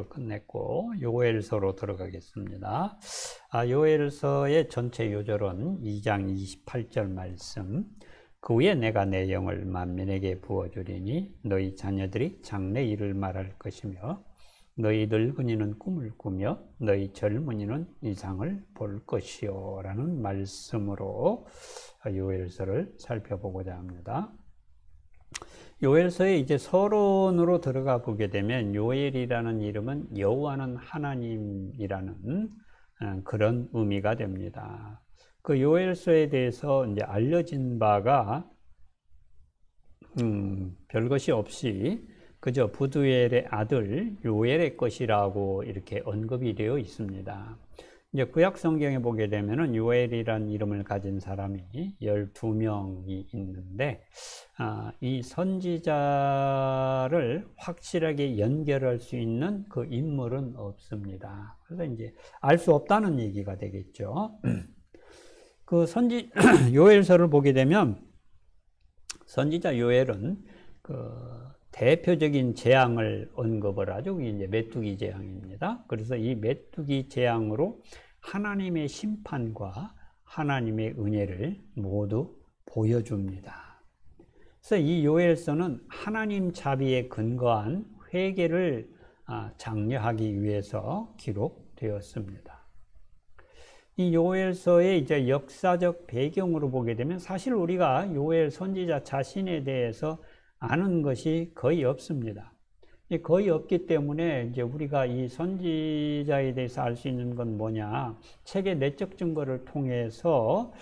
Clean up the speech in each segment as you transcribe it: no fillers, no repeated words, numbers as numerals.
끝냈고 요엘서로 들어가겠습니다. 요엘서의 전체 요절은 2장 28절 말씀. 그 후에 내가 내 영을 만민에게 부어주리니 너희 자녀들이 장래 일을 말할 것이며 너희 늙은이는 꿈을 꾸며 너희 젊은이는 이상을 볼 것이요 라는 말씀으로 요엘서를 살펴보고자 합니다. 요엘서에 이제 서론으로 들어가 보게 되면 요엘이라는 이름은 여호와는 하나님이라는 그런 의미가 됩니다. 그 요엘서에 대해서 이제 알려진 바가 별것이 없이 그저 부두엘의 아들 요엘의 것이라고 이렇게 언급이 되어 있습니다. 이제 구약 성경에 보게 되면은 요엘이라는 이름을 가진 사람이 12명이 있는데 이 선지자를 확실하게 연결할 수 있는 그 인물은 없습니다. 그래서 이제 알 수 없다는 얘기가 되겠죠. 그 요엘서를 보게 되면 선지자 요엘은 그 대표적인 재앙을 언급을 하죠. 그게 이제 메뚜기 재앙입니다. 그래서 이 메뚜기 재앙으로 하나님의 심판과 하나님의 은혜를 모두 보여줍니다. 그래서 이 요엘서는 하나님 자비에 근거한 회개를 장려하기 위해서 기록되었습니다. 이 요엘서의 이제 역사적 배경으로 보게 되면 사실 우리가 요엘 선지자 자신에 대해서 아는 것이 거의 없습니다. 거의 없기 때문에 이제 우리가 이 선지자에 대해서 알 수 있는 건 뭐냐? 책의 내적 증거를 통해서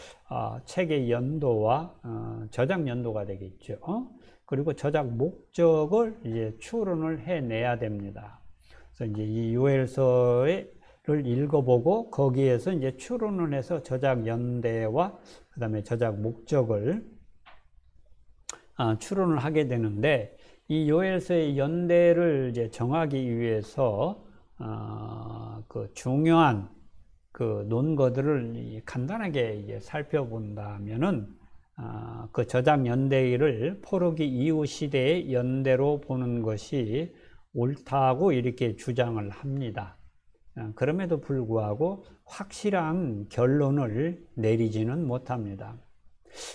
책의 연도와 저작 연도가 되겠죠. 그리고 저작 목적을 이제 추론을 해내야 됩니다. 그래서 이제 이 요엘서를 읽어보고 거기에서 이제 추론을 해서 저작 연대와 그다음에 저작 목적을 추론을 하게 되는데 이 요엘서의 연대를 이제 정하기 위해서 그 중요한 그 논거들을 간단하게 이제 살펴본다면은 그 저작 연대를 포로기 이후 시대의 연대로 보는 것이 옳다고 이렇게 주장을 합니다. 그럼에도 불구하고 확실한 결론을 내리지는 못합니다.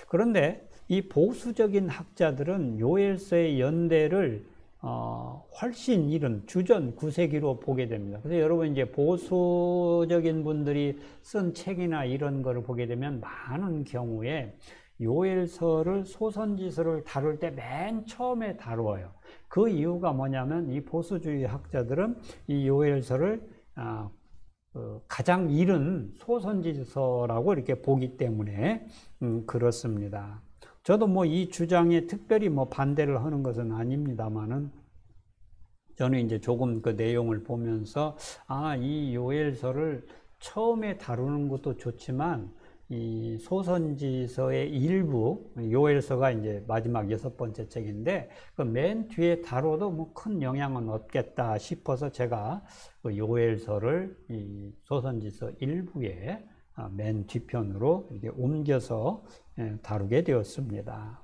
그런데 이 보수적인 학자들은 요엘서의 연대를 훨씬 이른 주전 9세기로 보게 됩니다. 그래서 여러분 이제 보수적인 분들이 쓴 책이나 이런 거를 보게 되면 많은 경우에 요엘서를 소선지서를 다룰 때 맨 처음에 다루어요. 그 이유가 뭐냐면 이 보수주의 학자들은 이 요엘서를 가장 이른 소선지서라고 이렇게 보기 때문에 그렇습니다. 저도 뭐 이 주장에 특별히 뭐 반대를 하는 것은 아닙니다만은 저는 이제 조금 그 내용을 보면서 이 요엘서를 처음에 다루는 것도 좋지만 이 소선지서의 일부 요엘서가 이제 마지막 6번째 책인데 그 맨 뒤에 다뤄도 뭐 큰 영향은 없겠다 싶어서 제가 그 요엘서를 이 소선지서 일부에 맨 뒤편으로 이렇게 옮겨서 다루게 되었습니다.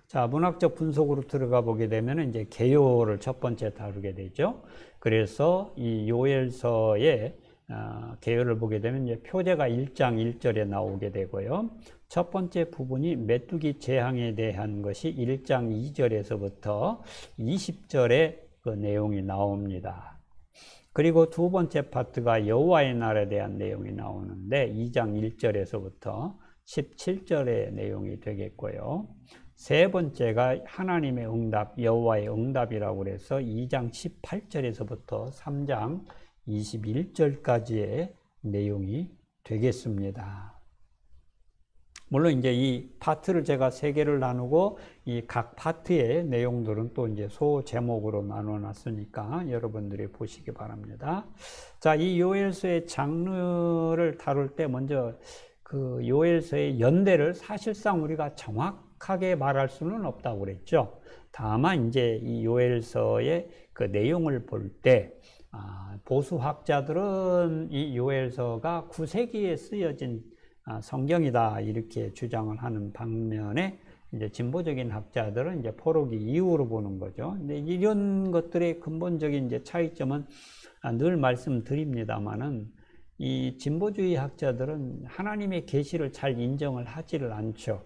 자, 문학적 분석으로 들어가 보게 되면 이제 개요를 첫 번째 다루게 되죠. 그래서 이 요엘서의 개요를 보게 되면 이제 표제가 1장 1절에 나오게 되고요. 첫 번째 부분이 메뚜기 재앙에 대한 것이 1장 2절에서부터 20절에 그 내용이 나옵니다. 그리고 두 번째 파트가 여호와의 날에 대한 내용이 나오는데 2장 1절에서부터 17절의 내용이 되겠고요. 세 번째가 하나님의 응답, 여호와의 응답이라고 해서 2장 18절에서부터 3장 21절까지의 내용이 되겠습니다. 물론 이제 이 파트를 제가 세 개를 나누고 이 각 파트의 내용들은 또 이제 소 제목으로 나눠 놨으니까 여러분들이 보시기 바랍니다. 자, 이 요엘서의 장르를 다룰 때 먼저 그 요엘서의 연대를 사실상 우리가 정확하게 말할 수는 없다고 그랬죠. 다만 이제 이 요엘서의 그 내용을 볼 때 보수학자들은 이 요엘서가 9세기에 쓰여진 성경이다 이렇게 주장을 하는 반면에 이제 진보적인 학자들은 이제 포로기 이후로 보는 거죠. 근데 이런 것들의 근본적인 이제 차이점은 늘 말씀드립니다만은 이 진보주의 학자들은 하나님의 계시를 잘 인정을 하지를 않죠.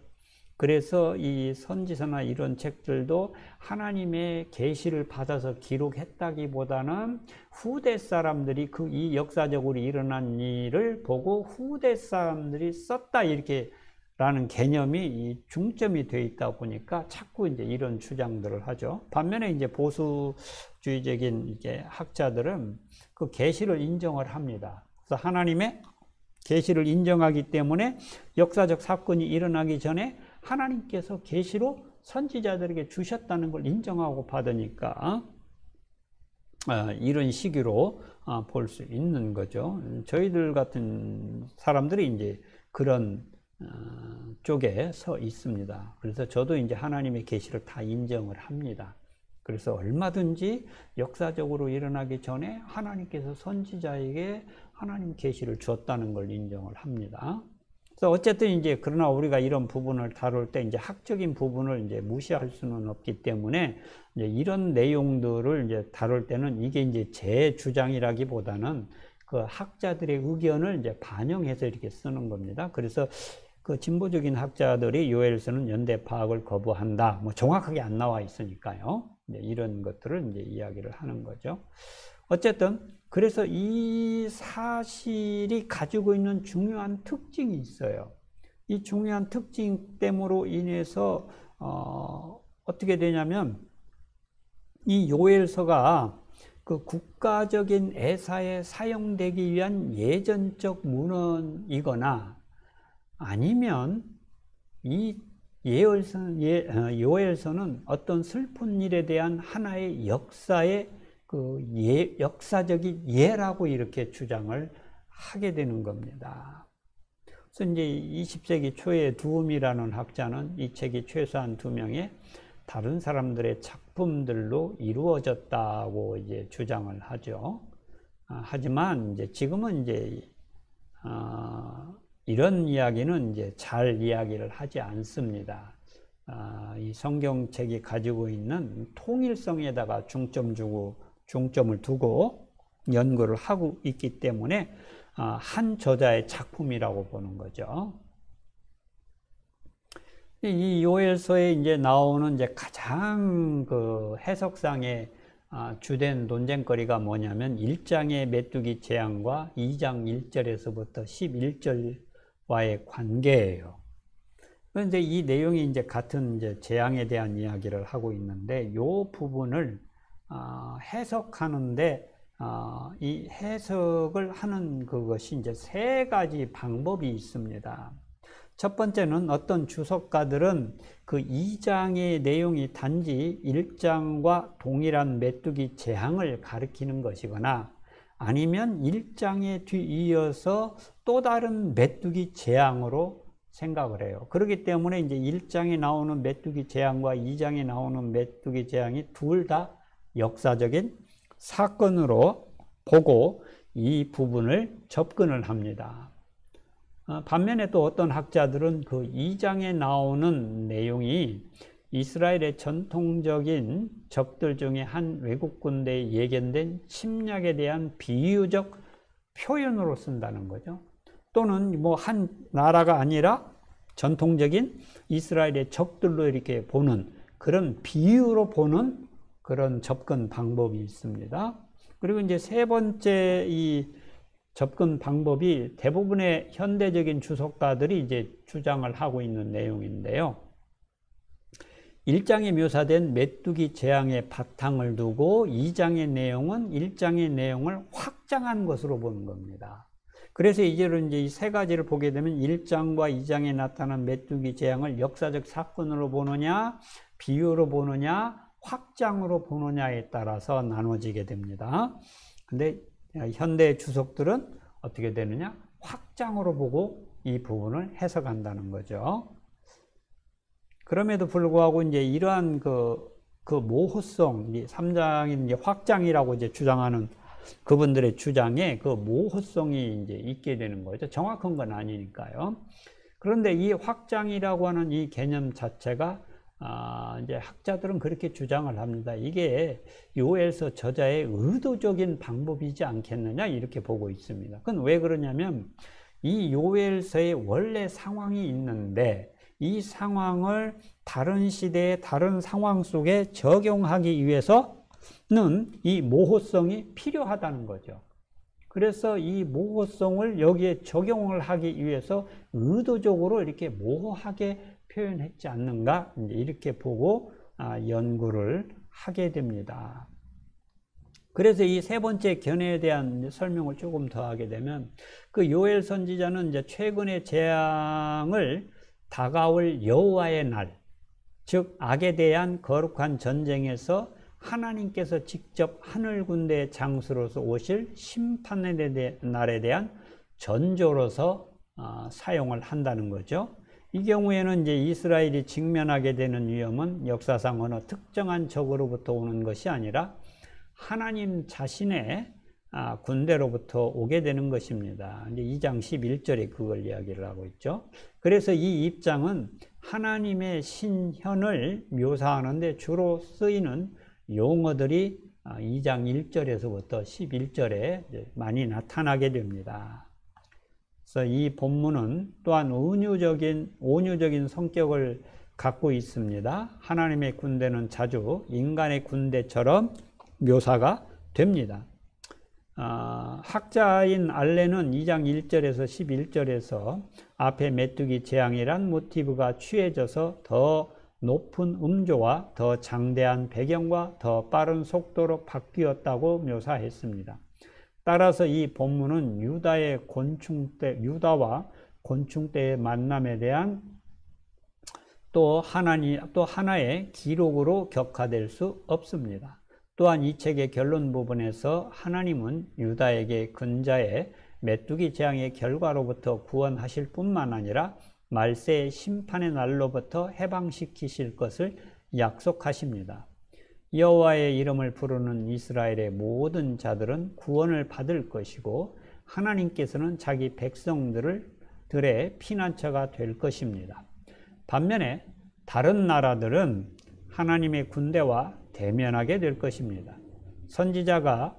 그래서 이 선지서나 이런 책들도 하나님의 계시를 받아서 기록했다기보다는 후대 사람들이 이 역사적으로 일어난 일을 보고 후대 사람들이 썼다 이렇게 라는 개념이 이 중점이 되어 있다 보니까 자꾸 이제 이런 주장들을 하죠. 반면에 이제 보수주의적인 이제 학자들은 그 계시를 인정을 합니다. 그래서 하나님의 계시를 인정하기 때문에 역사적 사건이 일어나기 전에 하나님께서 계시로 선지자들에게 주셨다는 걸 인정하고 받으니까 이런 시기로 볼 수 있는 거죠. 저희들 같은 사람들이 이제 그런 쪽에 서 있습니다. 그래서 저도 이제 하나님의 계시를 다 인정을 합니다. 그래서 얼마든지 역사적으로 일어나기 전에 하나님께서 선지자에게 하나님 계시를 주었다는 걸 인정을 합니다. 그래서 어쨌든 이제 그러나 우리가 이런 부분을 다룰 때 이제 학적인 부분을 이제 무시할 수는 없기 때문에 이제 이런 내용들을 이제 다룰 때는 이게 이제 제 주장이라기보다는 그 학자들의 의견을 이제 반영해서 이렇게 쓰는 겁니다. 그래서 그 진보적인 학자들이 요엘서는 연대 파악을 거부한다. 뭐 정확하게 안 나와 있으니까요. 이런 것들을 이제 이야기를 하는 거죠. 어쨌든 그래서 이 사실이 가지고 있는 중요한 특징이 있어요. 이 중요한 특징 때문으로 인해서 어떻게 되냐면 이 요엘서가 그 국가적인 애사에 사용되기 위한 예전적 문헌이거나 아니면 이 요엘서는 어떤 슬픈 일에 대한 하나의 역사의 그 역사적인 예라고 이렇게 주장을 하게 되는 겁니다. 그래서 이제 20세기 초에 두음이라는 학자는 이 책이 최소한 2명의 다른 사람들의 작품들로 이루어졌다고 이제 주장을 하죠. 하지만 이제 지금은 이제 이런 이야기는 이제 잘 이야기를 하지 않습니다. 이 성경책이 가지고 있는 통일성에다가 중점을 두고 연구를 하고 있기 때문에 한 저자의 작품이라고 보는 거죠. 이 요엘서에 이제 나오는 이제 가장 그 해석상의 주된 논쟁거리가 뭐냐면 1장의 메뚜기 재앙과 2장 1절에서부터 11절과의 관계예요. 그런데 이 내용이 이제 같은 이제 재앙에 대한 이야기를 하고 있는데 이 부분을 해석하는데 이 해석을 하는 그것이 이제 3가지 방법이 있습니다. 첫 번째는 어떤 주석가들은 그 2장의 내용이 단지 1장과 동일한 메뚜기 재앙을 가리키는 것이거나 아니면 1장에 뒤이어서 또 다른 메뚜기 재앙으로 생각을 해요. 그렇기 때문에 이제 1장에 나오는 메뚜기 재앙과 2장에 나오는 메뚜기 재앙이 둘 다 역사적인 사건으로 보고 이 부분을 접근을 합니다. 반면에 또 어떤 학자들은 그 2장에 나오는 내용이 이스라엘의 전통적인 적들 중에 한 외국 군대에 예견된 침략에 대한 비유적 표현으로 쓴다는 거죠. 또는 뭐 한 나라가 아니라 전통적인 이스라엘의 적들로 이렇게 보는 그런 비유로 보는 그런 접근 방법이 있습니다. 그리고 이제 3번째 이 접근 방법이 대부분의 현대적인 주석가들이 이제 주장을 하고 있는 내용인데요. 1장에 묘사된 메뚜기 재앙의 바탕을 두고 2장의 내용은 1장의 내용을 확장한 것으로 보는 겁니다. 그래서 이제는 이제 이 3가지를 보게 되면 1장과 2장에 나타난 메뚜기 재앙을 역사적 사건으로 보느냐, 비유로 보느냐, 확장으로 보느냐에 따라서 나눠지게 됩니다. 근데 현대 주석들은 어떻게 되느냐? 확장으로 보고 이 부분을 해석한다는 거죠. 그럼에도 불구하고 이제 이러한 그 모호성, 3장인 이제 확장이라고 이제 주장하는 그분들의 주장에 그 모호성이 이제 있게 되는 거죠. 정확한 건 아니니까요. 그런데 이 확장이라고 하는 이 개념 자체가 이제 학자들은 그렇게 주장을 합니다. 이게 요엘서 저자의 의도적인 방법이지 않겠느냐 이렇게 보고 있습니다. 그건 왜 그러냐면 이 요엘서의 원래 상황이 있는데 이 상황을 다른 시대의 다른 상황 속에 적용하기 위해서는 이 모호성이 필요하다는 거죠. 그래서 이 모호성을 여기에 적용을 하기 위해서 의도적으로 이렇게 모호하게 표현했지 않는가 이렇게 보고 연구를 하게 됩니다. 그래서 이 세 번째 견해에 대한 설명을 조금 더 하게 되면 그 요엘 선지자는 이제 최근의 재앙을 다가올 여호와의 날, 즉 악에 대한 거룩한 전쟁에서 하나님께서 직접 하늘 군대의 장수로서 오실 심판의 날에 대한 전조로서 사용을 한다는 거죠. 이 경우에는 이제 이스라엘이 직면하게 되는 위험은 역사상 어느 특정한 적으로부터 오는 것이 아니라 하나님 자신의 군대로부터 오게 되는 것입니다. 이제 2장 11절에 그걸 이야기를 하고 있죠. 그래서 이 입장은 하나님의 신현을 묘사하는데 주로 쓰이는 용어들이 2장 1절에서부터 11절에 많이 나타나게 됩니다. 그래서 이 본문은 또한 온유적인 성격을 갖고 있습니다. 하나님의 군대는 자주 인간의 군대처럼 묘사가 됩니다. 학자인 알렌은 2장 1절에서 11절에서 앞에 메뚜기 재앙이란 모티브가 취해져서 더 높은 음조와 더 장대한 배경과 더 빠른 속도로 바뀌었다고 묘사했습니다. 따라서 이 본문은 유다와 곤충떼의 만남에 대한 또 하나의 기록으로 격화될 수 없습니다. 또한 이 책의 결론 부분에서 하나님은 유다에게 근자의 메뚜기 재앙의 결과로부터 구원하실 뿐만 아니라 말세의 심판의 날로부터 해방시키실 것을 약속하십니다. 여호와의 이름을 부르는 이스라엘의 모든 자들은 구원을 받을 것이고 하나님께서는 자기 백성들의 피난처가 될 것입니다. 반면에 다른 나라들은 하나님의 군대와 대면하게 될 것입니다. 선지자가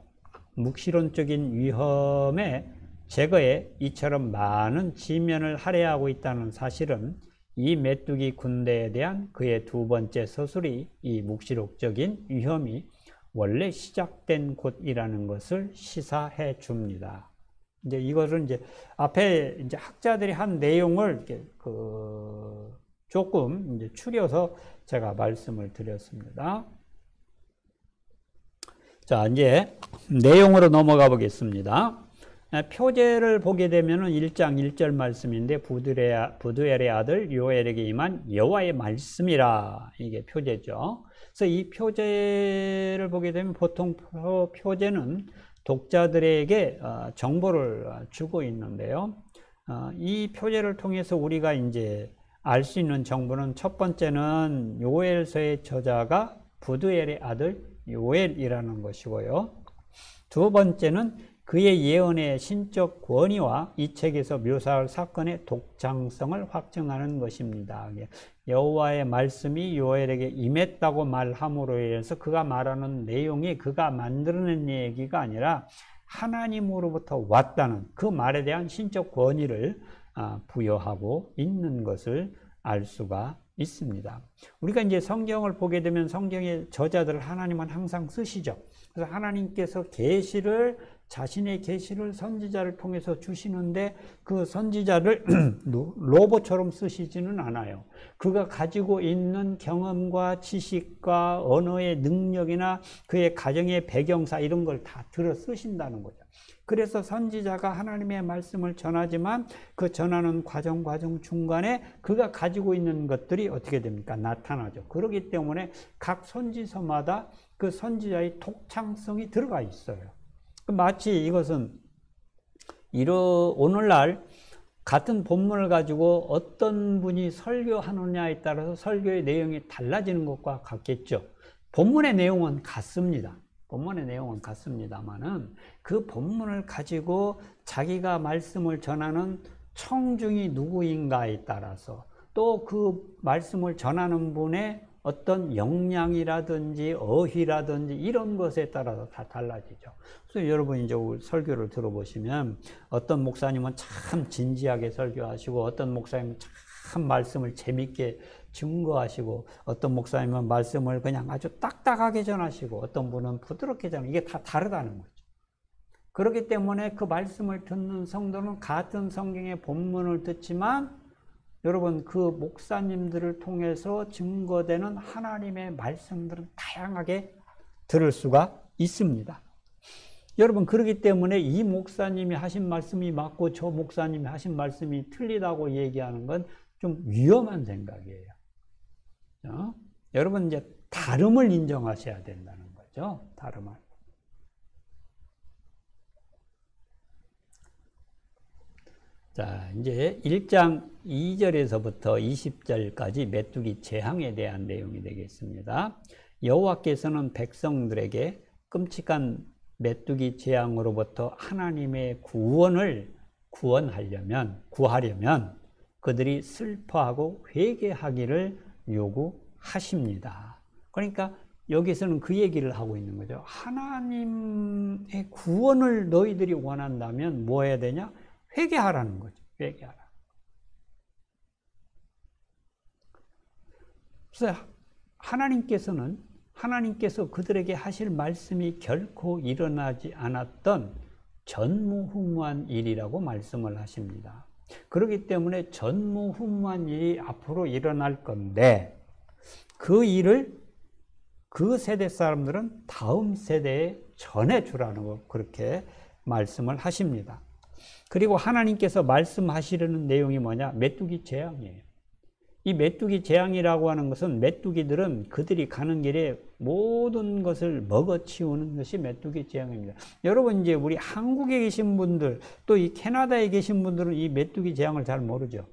묵시론적인 위험의 제거에 이처럼 많은 지면을 할애하고 있다는 사실은 이 메뚜기 군대에 대한 그의 두 번째 서술이 이 묵시록적인 위험이 원래 시작된 곳이라는 것을 시사해 줍니다. 이제 이것은 이제 앞에 이제 학자들이 한 내용을 이렇게 조금 이제 추려서 제가 말씀을 드렸습니다. 자, 이제 내용으로 넘어가 보겠습니다. 표제를 보게 되면은 1장 1절 말씀인데 부두엘의 아들 요엘에게 임한 여호와의 말씀이라, 이게 표제죠. 그래서 이 표제를 보게 되면 보통 표제는 독자들에게 정보를 주고 있는데요. 이 표제를 통해서 우리가 이제 알 수 있는 정보는 첫 번째는 요엘서의 저자가 부두엘의 아들 요엘이라는 것이고요. 두 번째는 그의 예언의 신적 권위와 이 책에서 묘사할 사건의 독창성을 확증하는 것입니다. 여호와의 말씀이 요엘에게 임했다고 말함으로 인해서 그가 말하는 내용이 그가 만들어낸 얘기가 아니라 하나님으로부터 왔다는 그 말에 대한 신적 권위를 부여하고 있는 것을 알 수가 있습니다. 우리가 이제 성경을 보게 되면 성경의 저자들을 하나님은 항상 쓰시죠. 그래서 하나님께서 자신의 계시를 선지자를 통해서 주시는데 그 선지자를 로봇처럼 쓰시지는 않아요. 그가 가지고 있는 경험과 지식과 언어의 능력이나 그의 가정의 배경사 이런 걸 다 들어 쓰신다는 거죠. 그래서 선지자가 하나님의 말씀을 전하지만 그 전하는 과정 중간에 그가 가지고 있는 것들이 어떻게 됩니까? 나타나죠. 그렇기 때문에 각 선지서마다 그 선지자의 독창성이 들어가 있어요. 마치 이것은 오늘날 같은 본문을 가지고 어떤 분이 설교하느냐에 따라서 설교의 내용이 달라지는 것과 같겠죠. 본문의 내용은 같습니다. 본문의 내용은 같습니다만은 그 본문을 가지고 자기가 말씀을 전하는 청중이 누구인가에 따라서 또 그 말씀을 전하는 분의 어떤 역량이라든지 어휘라든지 이런 것에 따라서 다 달라지죠. 그래서 여러분 이제 설교를 들어보시면 어떤 목사님은 참 진지하게 설교하시고 어떤 목사님은 참 말씀을 재밌게 증거하시고 어떤 목사님은 말씀을 그냥 아주 딱딱하게 전하시고 어떤 분은 부드럽게 전하시고 이게 다 다르다는 거죠. 그렇기 때문에 그 말씀을 듣는 성도는 같은 성경의 본문을 듣지만 여러분 그 목사님들을 통해서 증거되는 하나님의 말씀들은 다양하게 들을 수가 있습니다. 여러분 그렇기 때문에 이 목사님이 하신 말씀이 맞고 저 목사님이 하신 말씀이 틀리다고 얘기하는 건 좀 위험한 생각이에요. 여러분 이제 다름을 인정하셔야 된다는 거죠. 다름을. 자, 이제 1장 2절에서부터 20절까지 메뚜기 재앙에 대한 내용이 되겠습니다. 여호와께서는 백성들에게 끔찍한 메뚜기 재앙으로부터 하나님의 구하려면 그들이 슬퍼하고 회개하기를 요구하십니다. 그러니까 여기서는 그 얘기를 하고 있는 거죠. 하나님의 구원을 너희들이 원한다면 뭐 해야 되냐? 회개하라는 거죠. 회개하라. 그래서 하나님께서 그들에게 하실 말씀이 결코 일어나지 않았던 전무후무한 일이라고 말씀을 하십니다. 그렇기 때문에 전무후무한 일이 앞으로 일어날 건데 그 일을 그 세대 사람들은 다음 세대에 전해주라는 거 그렇게 말씀을 하십니다. 그리고 하나님께서 말씀하시려는 내용이 뭐냐? 메뚜기 재앙이에요. 이 메뚜기 재앙이라고 하는 것은 메뚜기들은 그들이 가는 길에 모든 것을 먹어치우는 것이 메뚜기 재앙입니다. 여러분 이제 우리 한국에 계신 분들 또 이 캐나다에 계신 분들은 이 메뚜기 재앙을 잘 모르죠.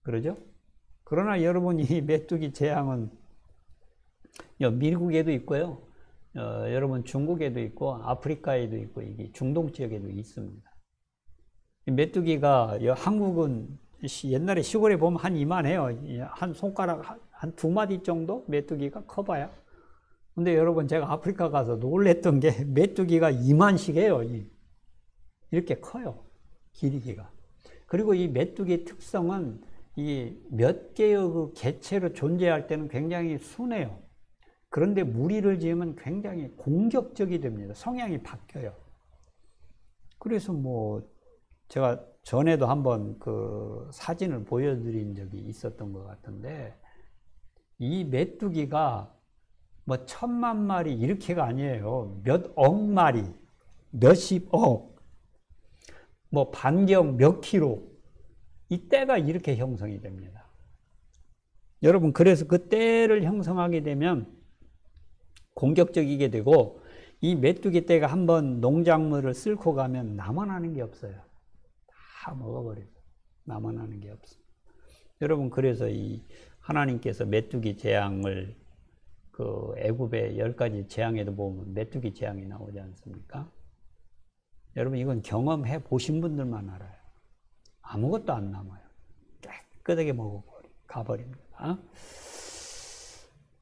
그러죠? 그러나 여러분 이 메뚜기 재앙은 미국에도 있고요. 여러분 중국에도 있고 아프리카에도 있고 이게 중동 지역에도 있습니다. 메뚜기가 한국은 옛날에 시골에 보면 한 이만해요. 한 손가락 한 두 마디 정도 메뚜기가 커봐요. 근데 여러분 제가 아프리카 가서 놀랬던 게 메뚜기가 이만씩 해요. 이렇게 커요. 길이가. 그리고 이 메뚜기의 특성은 이 몇 개의 그 개체로 존재할 때는 굉장히 순해요. 그런데 무리를 지으면 굉장히 공격적이 됩니다. 성향이 바뀌어요. 그래서 뭐 제가 전에도 한번 그 사진을 보여드린 적이 있었던 것 같은데 이 메뚜기가 뭐 1000만 마리 이렇게가 아니에요. 몇억 마리, 몇십억, 뭐 반경 몇 킬로 이 떼가 이렇게 형성이 됩니다. 여러분 그래서 그 떼를 형성하게 되면 공격적이게 되고 이 메뚜기 떼가 한번 농작물을 싣고 가면 남아나는 게 없어요. 다 먹어버려요. 남아나는 게 없어요. 여러분 그래서 이 하나님께서 메뚜기 재앙을 그 애굽의 10가지 재앙에도 보면 메뚜기 재앙이 나오지 않습니까? 여러분 이건 경험해 보신 분들만 알아요. 아무것도 안 남아요. 깨끗하게 가버립니다.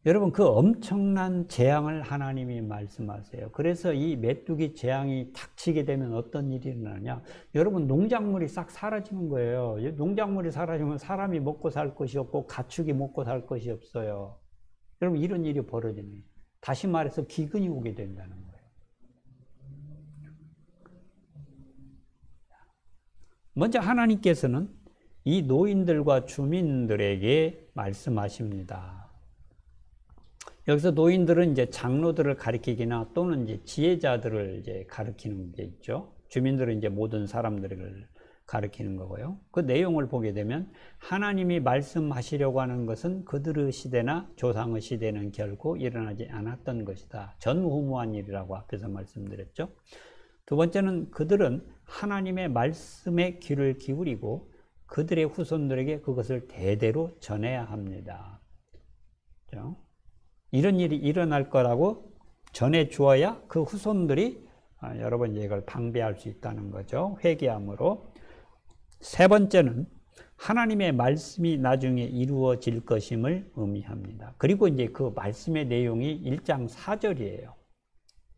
여러분 그 엄청난 재앙을 하나님이 말씀하세요. 그래서 이 메뚜기 재앙이 닥치게 되면 어떤 일이 일어나냐? 여러분 농작물이 싹 사라지는 거예요. 농작물이 사라지면 사람이 먹고 살 것이 없고 가축이 먹고 살 것이 없어요. 여러분 이런 일이 벌어지네. 다시 말해서 기근이 오게 된다는 거예요. 먼저 하나님께서는 이 노인들과 주민들에게 말씀하십니다. 여기서 노인들은 이제 장로들을 가리키거나 또는 이제 지혜자들을 이제 가리키는 게 있죠. 주민들은 이제 모든 사람들을 가리키는 거고요. 그 내용을 보게 되면 하나님이 말씀하시려고 하는 것은 그들의 시대나 조상의 시대는 결코 일어나지 않았던 것이다. 전무후무한 일이라고 앞에서 말씀드렸죠. 두 번째는 그들은 하나님의 말씀에 귀를 기울이고 그들의 후손들에게 그것을 대대로 전해야 합니다. 그렇죠? 이런 일이 일어날 거라고 전해 주어야 그 후손들이 여러분 이걸 방배할 수 있다는 거죠. 회개함으로. 세 번째는 하나님의 말씀이 나중에 이루어질 것임을 의미합니다. 그리고 이제 그 말씀의 내용이 1장 4절이에요.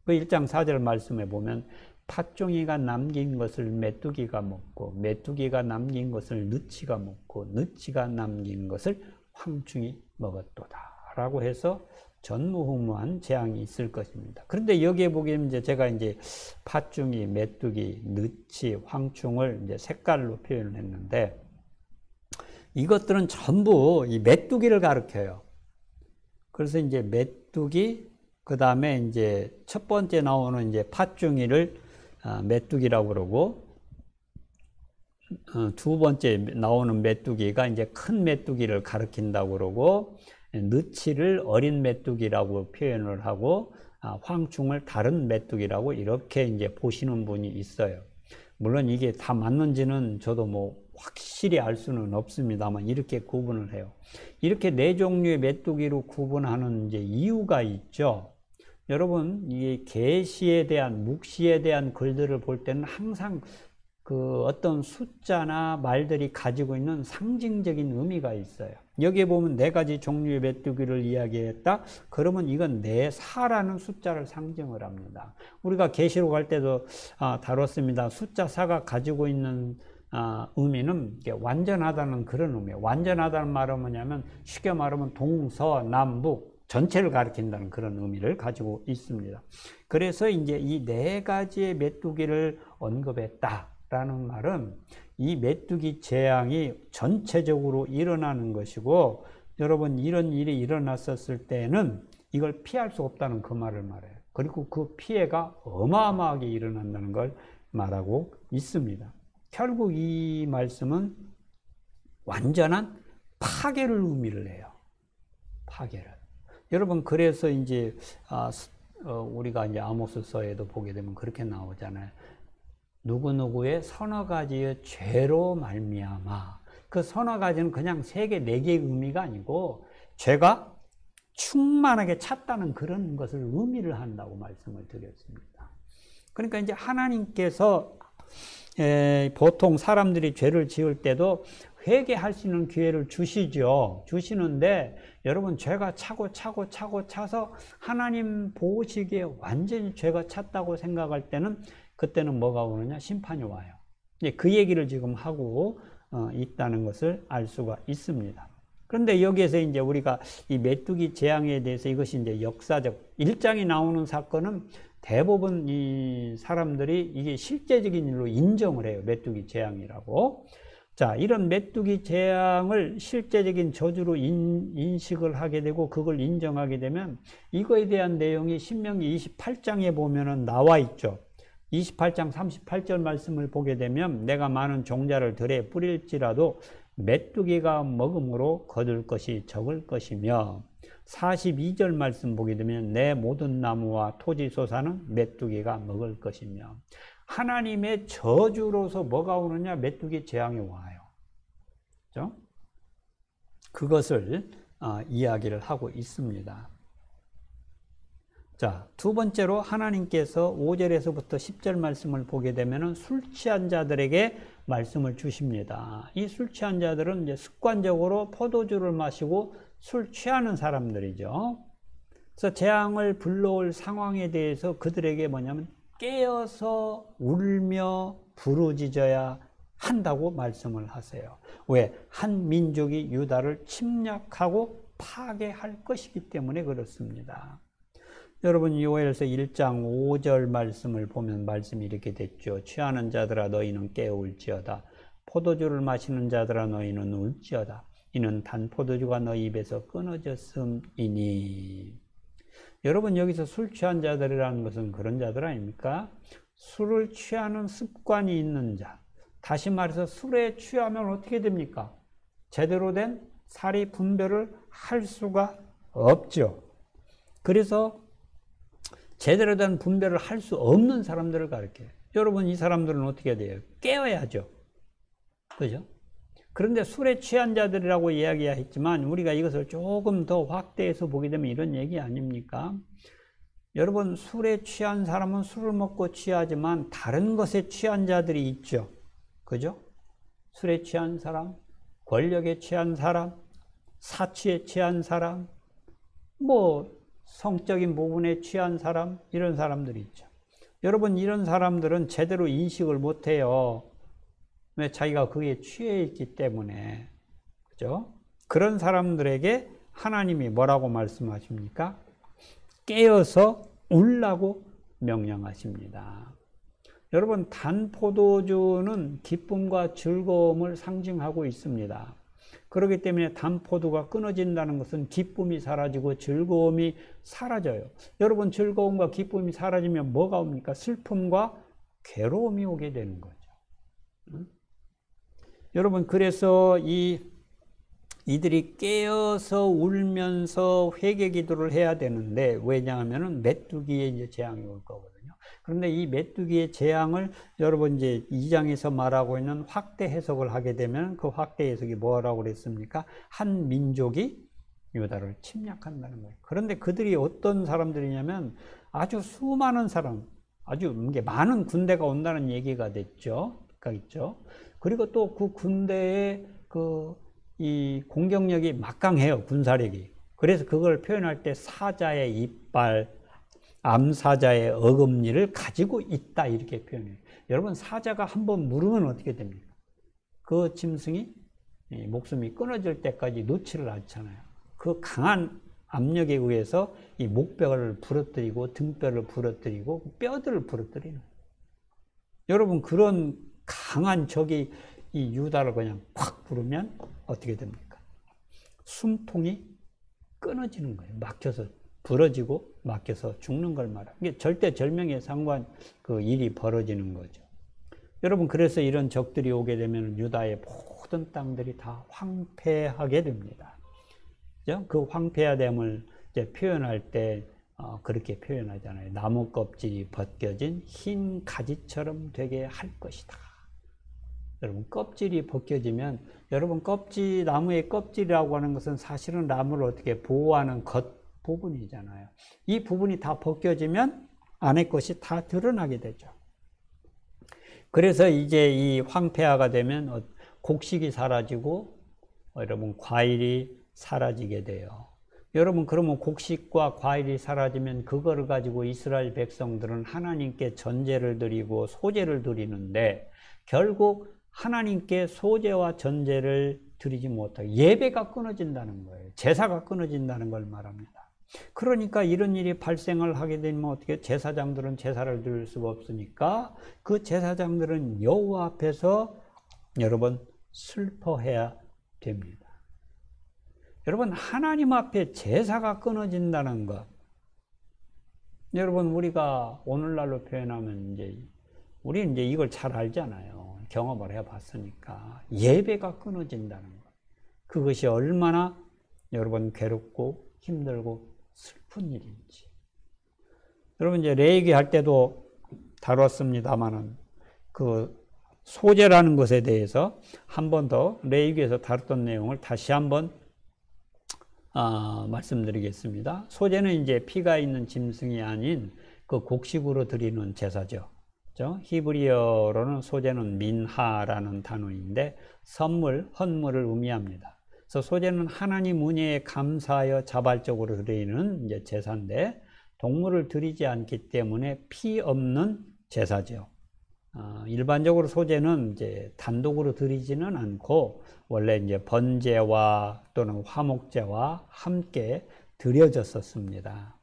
그 1장 4절 말씀에 보면 팥종이가 남긴 것을 메뚜기가 먹고 메뚜기가 남긴 것을 느치가 먹고 느치가 남긴 것을 황충이 먹었도다 라고 해서 전무후무한 재앙이 있을 것입니다. 그런데 여기에 보기에는 이제 제가 이제 팥종이, 메뚜기, 느치, 황충을 이제 색깔로 표현을 했는데 이것들은 전부 이 메뚜기를 가리켜요. 그래서 이제 메뚜기, 그 다음에 이제 첫 번째 나오는 이제 팥종이를 메뚜기라고 그러고, 두 번째 나오는 메뚜기가 이제 큰 메뚜기를 가리킨다고 그러고, 느치를 어린 메뚜기라고 표현을 하고, 황충을 다른 메뚜기라고 이렇게 이제 보시는 분이 있어요. 물론 이게 다 맞는지는 저도 뭐 확실히 알 수는 없습니다만 이렇게 구분을 해요. 이렇게 네 종류의 메뚜기로 구분하는 이제 이유가 있죠. 여러분, 이 계시에 대한, 묵시에 대한 글들을 볼 때는 항상 그 어떤 숫자나 말들이 가지고 있는 상징적인 의미가 있어요. 여기에 보면 네 가지 종류의 메뚜기를 이야기했다. 그러면 이건 네사라는 숫자를 상징을 합니다. 우리가 계시록 할 때도 다뤘습니다. 숫자 4가 가지고 있는 의미는 완전하다는 그런 의미예요. 완전하다는 말은 뭐냐면 쉽게 말하면 동서남북 전체를 가리킨다는 그런 의미를 가지고 있습니다. 그래서 이제 이 네 가지의 메뚜기를 언급했다라는 말은 이 메뚜기 재앙이 전체적으로 일어나는 것이고, 여러분 이런 일이 일어났었을 때는 이걸 피할 수 없다는 그 말을 말해요. 그리고 그 피해가 어마어마하게 일어난다는 걸 말하고 있습니다. 결국 이 말씀은 완전한 파괴를 의미를 해요. 파괴를. 여러분, 그래서 이제 우리가 이제 아모스서에도 보게 되면 그렇게 나오잖아요. 누구누구의 서너 가지의 죄로 말미암아. 그 서너 가지는 그냥 3개, 4개의 의미가 아니고 죄가 충만하게 찼다는 그런 것을 의미를 한다고 말씀을 드렸습니다. 그러니까 이제 하나님께서 보통 사람들이 죄를 지을 때도 회개할 수 있는 기회를 주시는데, 여러분 죄가 차고 차서 하나님 보시기에 완전히 죄가 찼다고 생각할 때는 그때는 뭐가 오느냐? 심판이 와요. 그 얘기를 지금 하고 있다는 것을 알 수가 있습니다. 그런데 여기에서 이제 우리가 이 메뚜기 재앙에 대해서 이것이 이제 역사적 1장에 나오는 사건은 대부분 이 사람들이 이게 실제적인 일로 인정을 해요. 메뚜기 재앙이라고. 자, 이런 메뚜기 재앙을 실제적인 저주로 인식을 하게 되고 그걸 인정하게 되면 이거에 대한 내용이 신명기 28장에 보면은 나와 있죠. 28장 38절 말씀을 보게 되면 내가 많은 종자를 들에 뿌릴지라도 메뚜기가 먹음으로 거둘 것이 적을 것이며, 42절 말씀 보게 되면 내 모든 나무와 토지 소사는 메뚜기가 먹을 것이며, 하나님의 저주로서 뭐가 오느냐? 메뚜기 재앙이 와요. 그렇죠? 그것을 이야기를 하고 있습니다. 자, 두 번째로 하나님께서 5절에서부터 10절 말씀을 보게 되면 술 취한 자들에게 말씀을 주십니다. 이 술 취한 자들은 이제 습관적으로 포도주를 마시고 술 취하는 사람들이죠. 그래서 재앙을 불러올 상황에 대해서 그들에게 뭐냐면 깨어서 울며 부르짖어야 한다고 말씀을 하세요. 왜? 한 민족이 유다를 침략하고 파괴할 것이기 때문에 그렇습니다. 여러분, 요엘서 1장 5절 말씀을 보면 말씀이 이렇게 됐죠. 취하는 자들아 너희는 깨울지어다. 포도주를 마시는 자들아 너희는 울지어다. 이는 단 포도주가 너희 입에서 끊어졌음이니. 여러분, 여기서 술 취한 자들이라는 것은 그런 자들 아닙니까? 술을 취하는 습관이 있는 자. 다시 말해서 술에 취하면 어떻게 됩니까? 제대로 된 사리 분별을 할 수가 없죠. 그래서 제대로 된 분별을 할 수 없는 사람들을 가르쳐요. 여러분, 이 사람들은 어떻게 돼요? 깨어야죠. 그죠? 그런데 술에 취한 자들이라고 이야기했지만 우리가 이것을 조금 더 확대해서 보게 되면 이런 얘기 아닙니까? 여러분, 술에 취한 사람은 술을 먹고 취하지만 다른 것에 취한 자들이 있죠. 그죠? 술에 취한 사람, 권력에 취한 사람, 사치에 취한 사람, 뭐 성적인 부분에 취한 사람, 이런 사람들이 있죠. 여러분, 이런 사람들은 제대로 인식을 못해요. 왜? 자기가 거기에 취해 있기 때문에. 그죠? 그런 사람들에게 하나님이 뭐라고 말씀하십니까? 깨어서 울라고 명령하십니다. 여러분, 단 포도주는 기쁨과 즐거움을 상징하고 있습니다. 그렇기 때문에 단 포도가 끊어진다는 것은 기쁨이 사라지고 즐거움이 사라져요. 여러분, 즐거움과 기쁨이 사라지면 뭐가 옵니까? 슬픔과 괴로움이 오게 되는 거죠. 여러분, 그래서 이들이 깨어서 울면서 회개 기도를 해야 되는데, 왜냐하면 메뚜기에 이제 재앙이 올 거거든요. 그런데 이 메뚜기의 재앙을 여러분 이제 2장에서 말하고 있는 확대 해석을 하게 되면 그 확대 해석이 뭐라고 그랬습니까? 한 민족이 유다를 침략한다는 거예요. 그런데 그들이 어떤 사람들이냐면 아주 수많은 사람, 아주 많은 군대가 온다는 얘기가 됐죠. 그리고 또 그 군대의 이 공격력이 막강해요, 군사력이. 그래서 그걸 표현할 때 사자의 이빨, 암사자의 어금니를 가지고 있다, 이렇게 표현해요. 여러분, 사자가 한번 물으면 어떻게 됩니까? 그 짐승이 목숨이 끊어질 때까지 놓지를 않잖아요. 그 강한 압력에 의해서 이 목뼈를 부러뜨리고 등뼈를 부러뜨리고 뼈들을 부러뜨리는 거예요. 여러분, 그런 강한 적이 이 유다를 그냥 콱 부르면 어떻게 됩니까? 숨통이 끊어지는 거예요. 막혀서 부러지고 막혀서 죽는 걸 말합니다. 이게 절대절명에 상관 그 일이 벌어지는 거죠. 여러분, 그래서 이런 적들이 오게 되면 유다의 모든 땅들이 다 황폐하게 됩니다. 그죠? 그 황폐화됨을 이제 표현할 때 그렇게 표현하잖아요. 나무 껍질이 벗겨진 흰 가지처럼 되게 할 것이다. 여러분, 껍질이 벗겨지면, 여러분, 나무의 껍질이라고 하는 것은 사실은 나무를 어떻게 보호하는 겉 부분이잖아요. 이 부분이 다 벗겨지면 안에 것이 다 드러나게 되죠. 그래서 이제 이 황폐화가 되면 곡식이 사라지고, 여러분, 과일이 사라지게 돼요. 여러분, 그러면 곡식과 과일이 사라지면 그거를 가지고 이스라엘 백성들은 하나님께 전제를 드리고 소제를 드리는데, 결국 하나님께 소제와 전제를 드리지 못하고 예배가 끊어진다는 거예요. 제사가 끊어진다는 걸 말합니다. 그러니까 이런 일이 발생을 하게 되면 어떻게, 제사장들은 제사를 드릴 수가 없으니까 그 제사장들은 여호와 앞에서 여러분 슬퍼해야 됩니다. 여러분, 하나님 앞에 제사가 끊어진다는 것, 여러분, 우리가 오늘날로 표현하면 우리는 이제 이걸 잘 알잖아요. 경험을 해봤으니까. 예배가 끊어진다는 것, 그것이 얼마나 여러분 괴롭고 힘들고 슬픈 일인지. 여러분, 이제 레위기 할 때도 다뤘습니다만은 그 소제라는 것에 대해서 한 번 더 레위기에서 다뤘던 내용을 다시 한번 말씀드리겠습니다. 소제는 이제 피가 있는 짐승이 아닌 그 곡식으로 드리는 제사죠. 히브리어로는 소제는 민하라는 단어인데 헌물을 의미합니다. 그래서 소제는 하나님 은혜에 감사하여 자발적으로 드리는 이제 제사인데, 동물을 드리지 않기 때문에 피 없는 제사죠. 일반적으로 소제는 이제 단독으로 드리지는 않고 원래 이제 번제와 또는 화목제와 함께 드려졌었습니다.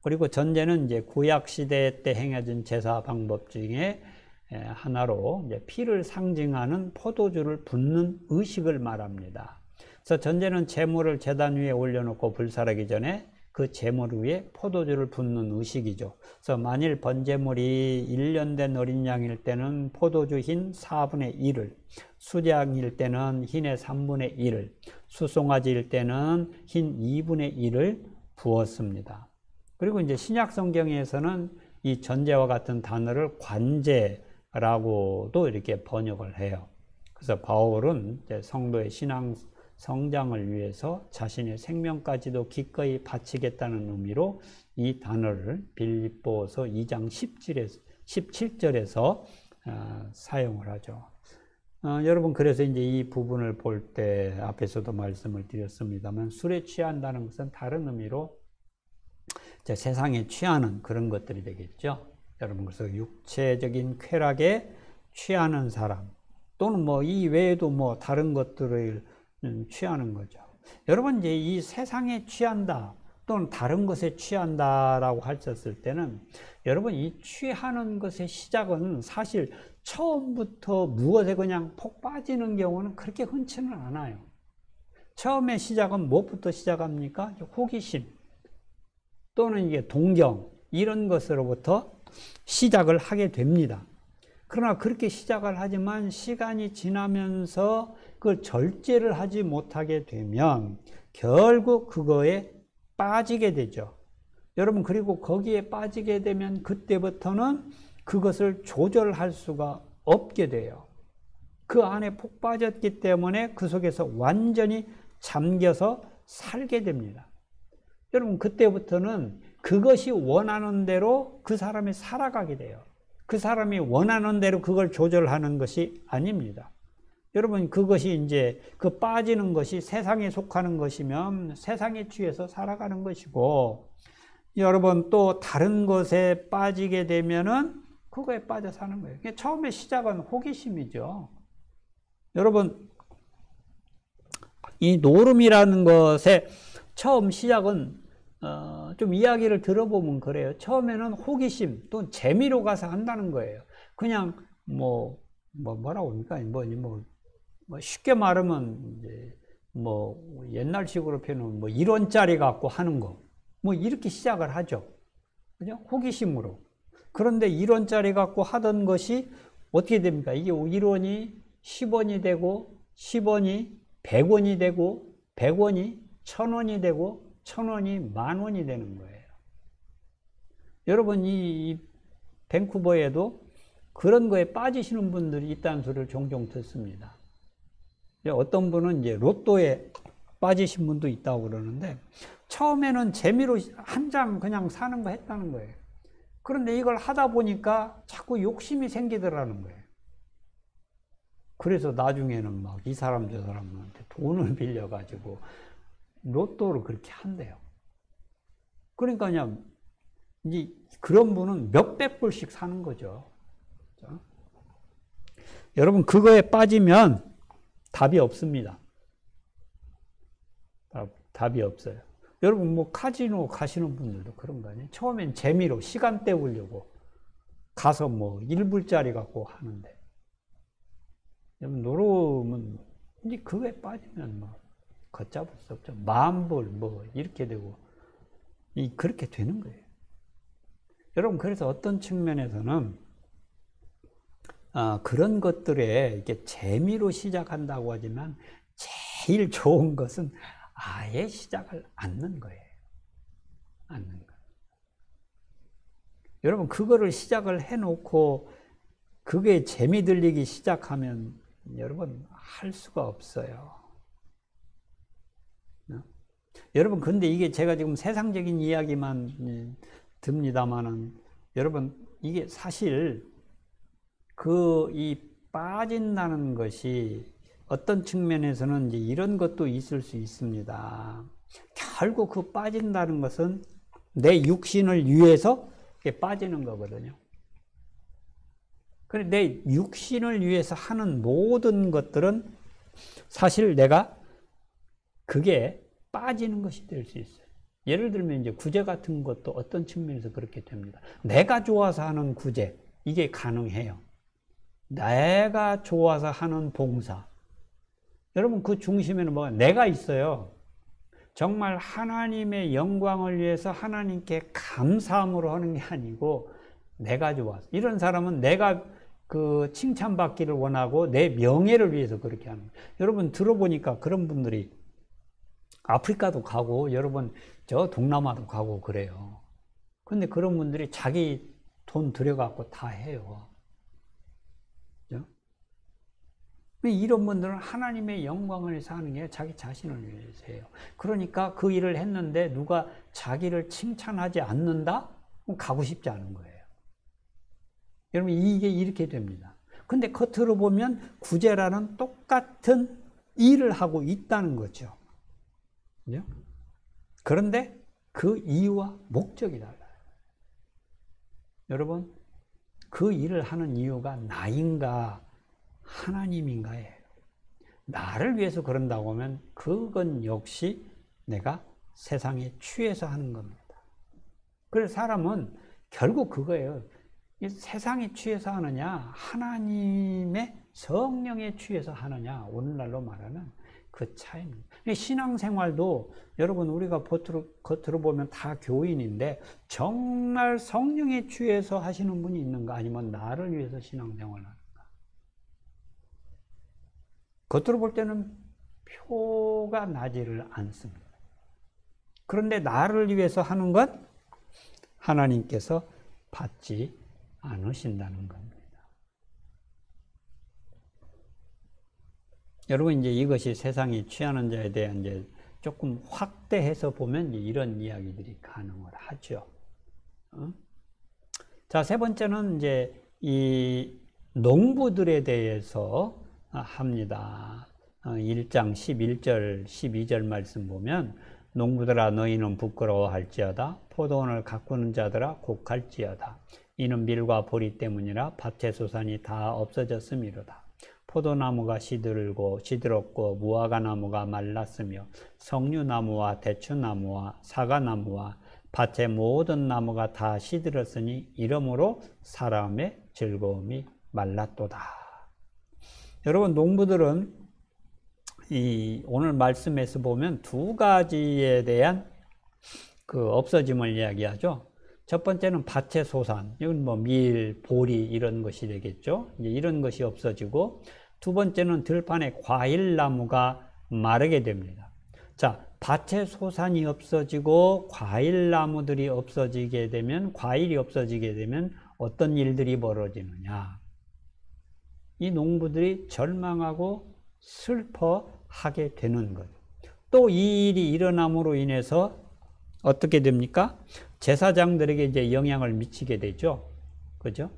그리고 전제는 이제 구약 시대 때 행해진 제사 방법 중에 하나로 이제 피를 상징하는 포도주를 붓는 의식을 말합니다. 그래서 전제는 제물을 제단 위에 올려놓고 불살하기 전에 그 제물 위에 포도주를 붓는 의식이죠. 그래서 만일 번제물이 1년 된 어린 양일 때는 포도주 흰 4분의 1을, 수량일 때는 흰의 3분의 1을, 수송아지일 때는 흰 2분의 1을 부었습니다. 그리고 이제 신약 성경에서는 이 전제와 같은 단어를 관제라고도 이렇게 번역을 해요. 그래서 바울은 이제 성도의 신앙 성장을 위해서 자신의 생명까지도 기꺼이 바치겠다는 의미로 이 단어를 빌립보서 2장 17절에서 사용을 하죠. 여러분, 그래서 이제 이 부분을 볼 때 앞에서도 말씀을 드렸습니다만, 술에 취한다는 것은 다른 의미로 이제 세상에 취하는 그런 것들이 되겠죠. 여러분, 그래서 육체적인 쾌락에 취하는 사람, 또는 뭐 이 외에도 뭐 다른 것들을 취하는 거죠. 여러분, 이제 이 세상에 취한다, 또는 다른 것에 취한다라고 하셨을 때는, 여러분, 이 취하는 것의 시작은 사실 처음부터 무엇에 그냥 폭 빠지는 경우는 그렇게 흔치는 않아요. 처음에 시작은 무엇부터 시작합니까? 호기심 또는 이게 동경, 이런 것으로부터 시작을 하게 됩니다. 그러나 그렇게 시작을 하지만 시간이 지나면서 그걸 절제를 하지 못하게 되면 결국 그거에 빠지게 되죠. 여러분, 그리고 거기에 빠지게 되면 그때부터는 그것을 조절할 수가 없게 돼요. 그 안에 폭 빠졌기 때문에 그 속에서 완전히 잠겨서 살게 됩니다. 여러분, 그때부터는 그것이 원하는 대로 그 사람이 살아가게 돼요. 그 사람이 원하는 대로 그걸 조절하는 것이 아닙니다. 여러분, 그것이 이제 그 빠지는 것이 세상에 속하는 것이면 세상에 취해서 살아가는 것이고, 여러분 또 다른 것에 빠지게 되면은 그거에 빠져 사는 거예요. 처음에 시작은 호기심이죠. 여러분, 이 노름이라는 것의 처음 시작은 좀 이야기를 들어보면 그래요. 처음에는 호기심 또는 재미로 가서 한다는 거예요. 그냥 뭐라고 합니까? 쉽게 말하면 이제 옛날식으로 표현하면 1원짜리 갖고 하는 거, 이렇게 시작을 하죠. 그죠? 호기심으로. 그런데 1원짜리 갖고 하던 것이 어떻게 됩니까? 이게 1원이 10원이 되고, 10원이 100원이 되고, 100원이 1000원이 되고, 1000원이 10,000원이 되는 거예요. 여러분, 이 밴쿠버에도 그런 거에 빠지시는 분들이 있다는 소리를 종종 듣습니다. 어떤 분은 이제 로또에 빠지신 분도 있다고 그러는데, 처음에는 재미로 한 장 그냥 사는 거 했다는 거예요. 그런데 이걸 하다 보니까 자꾸 욕심이 생기더라는 거예요. 그래서 나중에는 막 이 사람 저 사람한테 돈을 빌려가지고 로또를 그렇게 한대요. 그러니까 그냥 이제 그런 분은 몇백 불씩 사는 거죠. 그렇죠? 여러분, 그거에 빠지면 답이 없습니다. 답이 없어요. 여러분, 카지노 가시는 분들도 그런 거 아니에요? 처음엔 재미로 시간 때우려고 가서 1불짜리 갖고 하는데, 여러분, 노름은 이제 그거에 빠지면 걷잡을 수 없죠. 10,000불 이렇게 되고 그렇게 되는 거예요. 여러분, 그래서 어떤 측면에서는 그런 것들에 이렇게 재미로 시작한다고 하지만 제일 좋은 것은 아예 시작을 않는 거예요. 않는 거. 여러분, 그거를 시작을 해놓고 그게 재미 들리기 시작하면 여러분 할 수가 없어요. 여러분, 근데 이게 제가 지금 세상적인 이야기만 듭니다만은, 여러분, 이게 사실 이 빠진다는 것이 어떤 측면에서는 이제 이런 것도 있을 수 있습니다. 결국 그 빠진다는 것은 내 육신을 위해서 빠지는 거거든요. 그런데 내 육신을 위해서 하는 모든 것들은 사실 내가 그게 빠지는 것이 될 수 있어요. 예를 들면 이제 구제 같은 것도 어떤 측면에서 그렇게 됩니다. 내가 좋아서 하는 구제, 이게 가능해요. 내가 좋아서 하는 봉사. 여러분, 그 중심에는 내가 있어요. 정말 하나님의 영광을 위해서 하나님께 감사함으로 하는 게 아니고 내가 좋아서. 이런 사람은 내가 그 칭찬받기를 원하고 내 명예를 위해서 그렇게 하는 거예요. 여러분, 들어보니까 그런 분들이 아프리카도 가고, 여러분, 저 동남아도 가고 그래요. 근데 그런 분들이 자기 돈 들여갖고 다 해요. 그죠? 이런 분들은 하나님의 영광을 위해서 하는 게 자기 자신을 위해서 해요. 그러니까 그 일을 했는데 누가 자기를 칭찬하지 않는다? 그럼 가고 싶지 않은 거예요. 여러분, 이게 이렇게 됩니다. 근데 겉으로 보면 구제라는 똑같은 일을 하고 있다는 거죠. 그죠? 그런데 그 이유와 목적이 달라요. 여러분, 그 일을 하는 이유가 나인가 하나님인가예요. 나를 위해서 그런다고 하면 그건 역시 내가 세상에 취해서 하는 겁니다. 그래서 사람은 결국 그거예요. 세상에 취해서 하느냐, 하나님의 성령에 취해서 하느냐, 오늘날로 말하는 그 차이입니다. 신앙생활도 여러분 우리가 겉으로 보면 다 교인인데 정말 성령에 취해서 하시는 분이 있는가, 아니면 나를 위해서 신앙생활을 하는가. 겉으로 볼 때는 표가 나지를 않습니다. 그런데 나를 위해서 하는 것 하나님께서 받지 않으신다는 겁니다. 여러분, 이제 이것이 세상이 취하는 자에 대한 이제 조금 확대해서 보면 이런 이야기들이 가능을 하죠. 자, 세 번째는 이제 이 농부들에 대해서 합니다. 1장 11절, 12절 말씀 보면 농부들아 너희는 부끄러워할지어다. 포도원을 가꾸는 자들아 곡할지어다. 이는 밀과 보리 때문이라 밭의 소산이 다 없어졌음이로다. 포도나무가 시들었고 무화과나무가 말랐으며 석류나무와 대추나무와 사과나무와 밭의 모든 나무가 다 시들었으니 이러므로 사람의 즐거움이 말랐도다. 여러분, 농부들은 오늘 말씀에서 보면 두 가지에 대한 그 없어짐을 이야기하죠. 첫 번째는 밭의 소산, 이건 뭐 밀, 보리 이런 것이 되겠죠. 이제 이런 것이 없어지고, 두 번째는 들판의 과일나무가 마르게 됩니다. 자, 밭의 소산이 없어지고 과일나무들이 없어지게 되면, 과일이 없어지게 되면 어떤 일들이 벌어지느냐. 이 농부들이 절망하고 슬퍼하게 되는 거죠. 또 이 일이 일어남으로 인해서 어떻게 됩니까? 제사장들에게 이제 영향을 미치게 되죠. 그죠?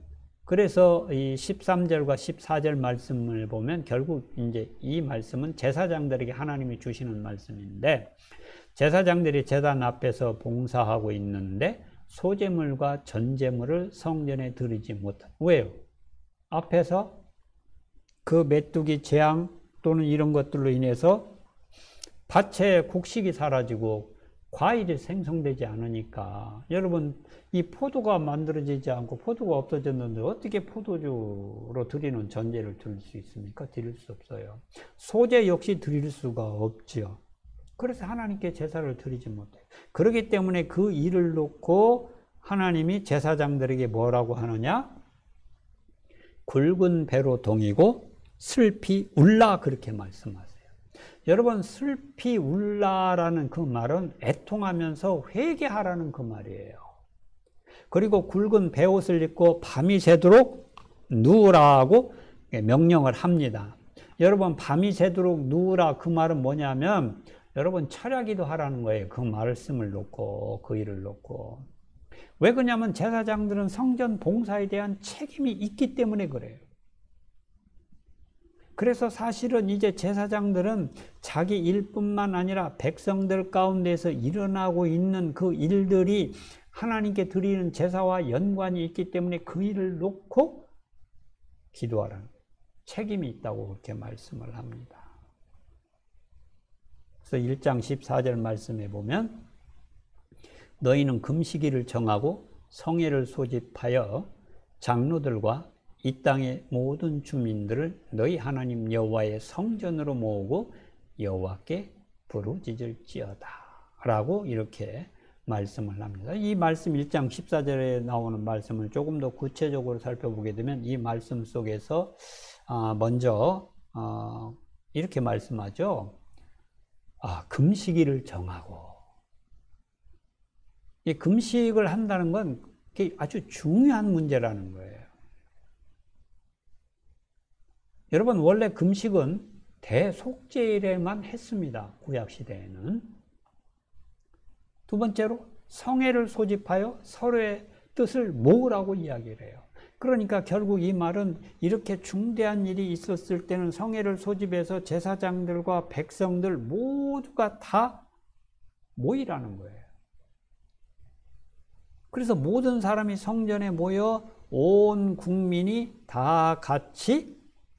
그래서 이 13절과 14절 말씀을 보면 결국 이제 이 말씀은 제사장들에게 하나님이 주시는 말씀인데, 제사장들이 제단 앞에서 봉사하고 있는데 소제물과 전제물을 성전에 드리지 못한. 왜요? 앞에서 그 메뚜기 재앙 또는 이런 것들로 인해서 밭에 곡식이 사라지고 과일이 생성되지 않으니까, 여러분, 이 포도가 만들어지지 않고 포도가 없어졌는데 어떻게 포도주로 드리는 전제를 드릴 수 있습니까? 드릴 수 없어요. 소제 역시 드릴 수가 없죠. 그래서 하나님께 제사를 드리지 못해요. 그렇기 때문에 그 일을 놓고 하나님이 제사장들에게 뭐라고 하느냐? 굵은 배로 동이고 슬피 울라, 그렇게 말씀하세요. 여러분, 슬피 울라라는 그 말은 애통하면서 회개하라는 그 말이에요. 그리고 굵은 베옷을 입고 밤이 새도록 누우라고 명령을 합니다. 여러분, 밤이 새도록 누우라, 그 말은 뭐냐면 여러분 철야기도 하라는 거예요. 그 말씀을 놓고, 그 일을 놓고. 왜 그러냐면 제사장들은 성전 봉사에 대한 책임이 있기 때문에 그래요. 그래서 사실은 이제 제사장들은 자기 일뿐만 아니라 백성들 가운데서 일어나고 있는 그 일들이 하나님께 드리는 제사와 연관이 있기 때문에 그 일을 놓고 기도하라는 책임이 있다고 그렇게 말씀을 합니다. 그래서 1장 14절 말씀에 보면 너희는 금식일을 정하고 성회를 소집하여 장로들과 이 땅의 모든 주민들을 너희 하나님 여호와의 성전으로 모으고 여호와께 부르짖을지어다 라고 이렇게 말씀을 합니다. 이 말씀 1장 14절에 나오는 말씀을 조금 더 구체적으로 살펴보게 되면 이 말씀 속에서 먼저 이렇게 말씀하죠. 금식일을 정하고, 이 금식을 한다는 건 아주 중요한 문제라는 거예요. 여러분, 원래 금식은 대속죄일에만 했습니다. 구약시대에는. 두 번째로 성회를 소집하여 서로의 뜻을 모으라고 이야기를 해요. 그러니까 결국 이 말은 이렇게 중대한 일이 있었을 때는 성회를 소집해서 제사장들과 백성들 모두가 다 모이라는 거예요. 그래서 모든 사람이 성전에 모여 온 국민이 다 같이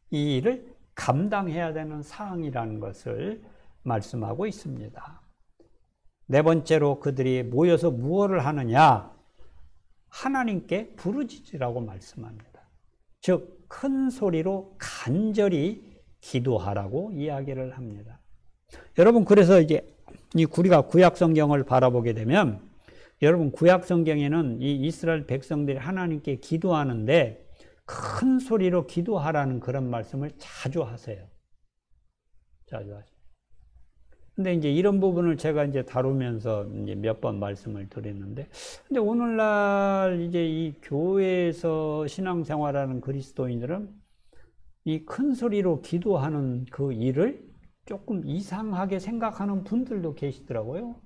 이 일을 감당해야 되는 사항이라는 것을 말씀하고 있습니다. 네 번째로 그들이 모여서 무엇을 하느냐? 하나님께 부르짖으라고 말씀합니다. 즉 큰 소리로 간절히 기도하라고 이야기를 합니다. 여러분, 그래서 이제 우리가 구약 성경을 바라보게 되면, 여러분 구약 성경에는 이 이스라엘 백성들이 하나님께 기도하는데 큰 소리로 기도하라는 그런 말씀을 자주 하세요. 자주 하세요. 근데 이제 이런 부분을 제가 이제 다루면서 이제 몇 번 말씀을 드렸는데, 근데 오늘날 이제 이 교회에서 신앙생활하는 그리스도인들은 이 큰 소리로 기도하는 그 일을 조금 이상하게 생각하는 분들도 계시더라고요.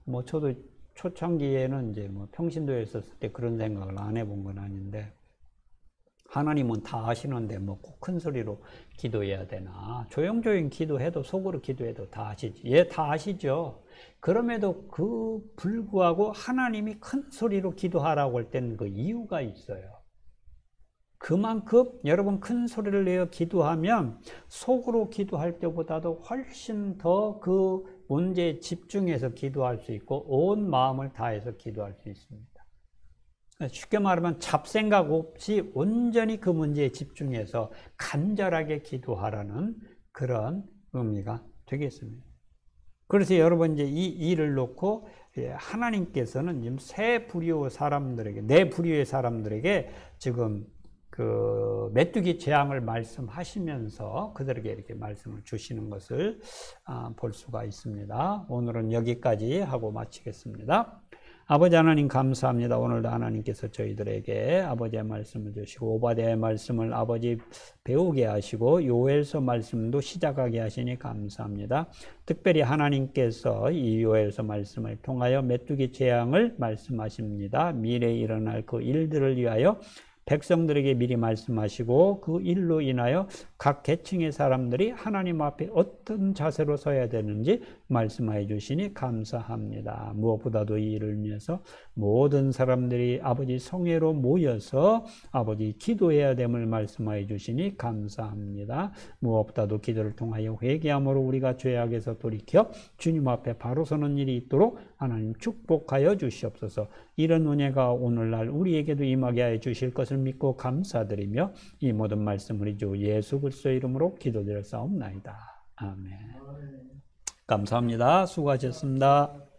뭐 저도 초창기에는 이제 뭐 평신도에 있었을 때 그런 생각을 안 해본 건 아닌데, 하나님은 다 아시는데 뭐 꼭 큰 소리로 기도해야 되나? 조용조용 기도해도, 속으로 기도해도 다 아시지. 예, 다 아시죠. 그럼에도 그 불구하고 하나님이 큰 소리로 기도하라고 할 때는 그 이유가 있어요. 그만큼 여러분 큰 소리를 내어 기도하면 속으로 기도할 때보다도 훨씬 더 그 문제에 집중해서 기도할 수 있고 온 마음을 다해서 기도할 수 있습니다. 쉽게 말하면 잡생각 없이 온전히 그 문제에 집중해서 간절하게 기도하라는 그런 의미가 되겠습니다. 그래서 여러분 이제 이 일을 놓고 하나님께서는 지금 세 부류의 사람들에게, 네 부류의 사람들에게 지금 그 메뚜기 재앙을 말씀하시면서 그들에게 이렇게 말씀을 주시는 것을 볼 수가 있습니다. 오늘은 여기까지 하고 마치겠습니다. 아버지 하나님 감사합니다. 오늘도 하나님께서 저희들에게 아버지의 말씀을 주시고 오바댜의 말씀을 아버지 배우게 하시고 요엘서 말씀도 시작하게 하시니 감사합니다. 특별히 하나님께서 이 요엘서 말씀을 통하여 메뚜기 재앙을 말씀하십니다. 미래에 일어날 그 일들을 위하여 백성들에게 미리 말씀하시고 그 일로 인하여 각 계층의 사람들이 하나님 앞에 어떤 자세로 서야 되는지 말씀해 주시니 감사합니다. 무엇보다도 이 일을 위해서 모든 사람들이 아버지 성회로 모여서 아버지 기도해야 됨을 말씀해 주시니 감사합니다. 무엇보다도 기도를 통하여 회개함으로 우리가 죄악에서 돌이켜 주님 앞에 바로 서는 일이 있도록 하나님 축복하여 주시옵소서. 이런 은혜가 오늘날 우리에게도 임하게 하여 주실 것을 믿고 감사드리며 이 모든 말씀 우리 주 예수 그리스도의 이름으로 기도드렸사옵나이다. 아멘. 감사합니다. 수고하셨습니다.